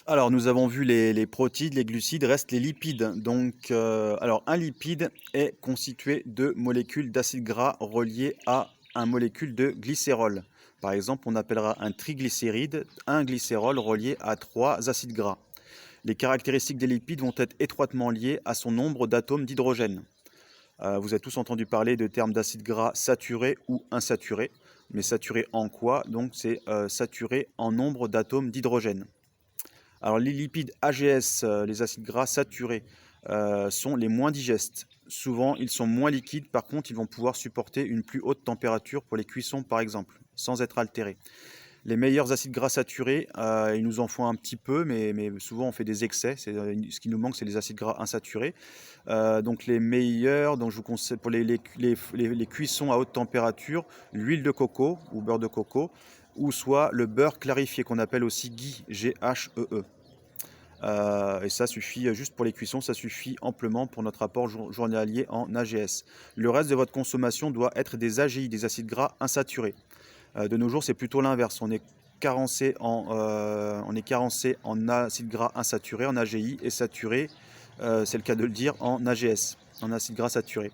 Alors, nous avons vu les protides, les glucides, restent les lipides. Donc, alors, un lipide est constitué de molécules d'acides gras reliées à un molécule de glycérol. Par exemple, on appellera un triglycéride un glycérol relié à trois acides gras. Les caractéristiques des lipides vont être étroitement liées à son nombre d'atomes d'hydrogène. Vous avez tous entendu parler de termes d'acides gras saturés ou insaturés. Mais saturés en quoi? Donc, c'est saturé en nombre d'atomes d'hydrogène. Alors les lipides AGS, les acides gras saturés, sont les moins digestes. Souvent, ils sont moins liquides, par contre, ils vont pouvoir supporter une plus haute température pour les cuissons, par exemple, sans être altérés. Les meilleurs acides gras saturés, il nous en faut un petit peu, mais souvent on fait des excès. Ce qui nous manque, c'est les acides gras insaturés. Donc les meilleurs, donc je vous conseille pour les cuissons à haute température, l'huile de coco ou beurre de coco, ou soit le beurre clarifié qu'on appelle aussi ghee, G-H-E-E. Et ça suffit juste pour les cuissons, ça suffit amplement pour notre apport journalier en AGS. Le reste de votre consommation doit être des AGI, des acides gras insaturés. De nos jours, c'est plutôt l'inverse. On est carencé en acides gras insaturés, en AGI, et saturé, c'est le cas de le dire, en AGS, en acides gras saturés.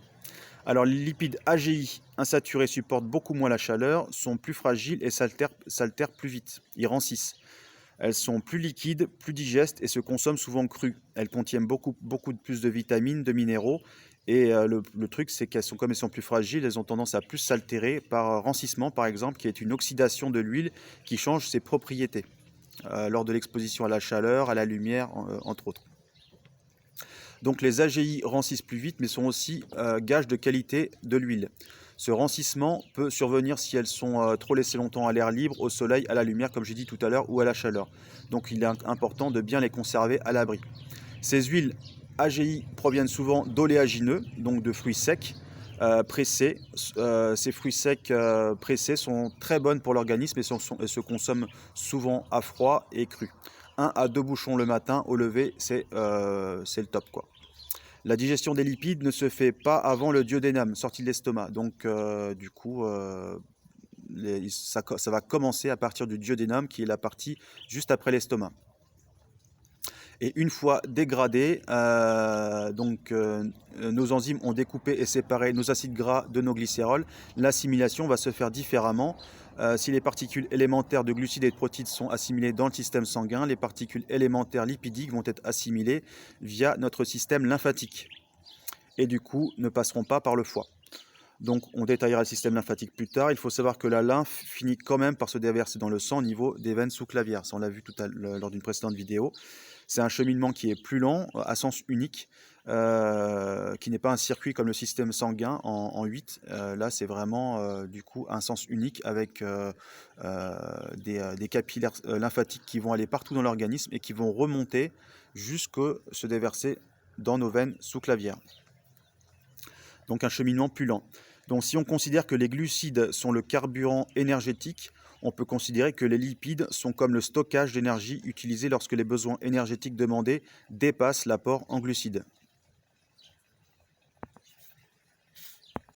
Alors, les lipides AGI insaturés supportent beaucoup moins la chaleur, sont plus fragiles et s'altèrent plus vite. Ils rancissent. Elles sont plus liquides, plus digestes et se consomment souvent crues. Elles contiennent beaucoup plus de vitamines, de minéraux. Et le truc, c'est comme elles sont plus fragiles, elles ont tendance à plus s'altérer par rancissement, par exemple, qui est une oxydation de l'huile qui change ses propriétés lors de l'exposition à la chaleur, à la lumière, entre autres. Donc les AGI rancissent plus vite, mais sont aussi gages de qualité de l'huile. Ce rancissement peut survenir si elles sont trop laissées longtemps à l'air libre, au soleil, à la lumière, comme j'ai dit tout à l'heure, ou à la chaleur. Donc il est important de bien les conserver à l'abri. Ces huiles AGI proviennent souvent d'oléagineux, donc de fruits secs, pressés. Ces fruits secs pressés sont très bonnes pour l'organisme et se consomment souvent à froid et cru. 1 à 2 bouchons le matin au lever, c'est le top, quoi. La digestion des lipides ne se fait pas avant le duodénum, sorti de l'estomac. Donc, du coup, ça va commencer à partir du duodénum, qui est la partie juste après l'estomac. Et une fois dégradés, nos enzymes ont découpé et séparé nos acides gras de nos glycérols. L'assimilation va se faire différemment. Si les particules élémentaires de glucides et de protides sont assimilées dans le système sanguin, les particules élémentaires lipidiques vont être assimilées via notre système lymphatique et du coup ne passeront pas par le foie. Donc on détaillera le système lymphatique plus tard. Il faut savoir que la lymphe finit quand même par se déverser dans le sang au niveau des veines sous-clavières. Ça, on l'a vu lors d'une précédente vidéo. C'est un cheminement qui est plus lent, à sens unique, qui n'est pas un circuit comme le système sanguin en 8. Là, c'est vraiment du coup un sens unique avec des capillaires lymphatiques qui vont aller partout dans l'organisme et qui vont remonter jusqu'à se déverser dans nos veines sous-clavières. Donc un cheminement plus lent. Donc si on considère que les glucides sont le carburant énergétique, on peut considérer que les lipides sont comme le stockage d'énergie utilisé lorsque les besoins énergétiques demandés dépassent l'apport en glucides.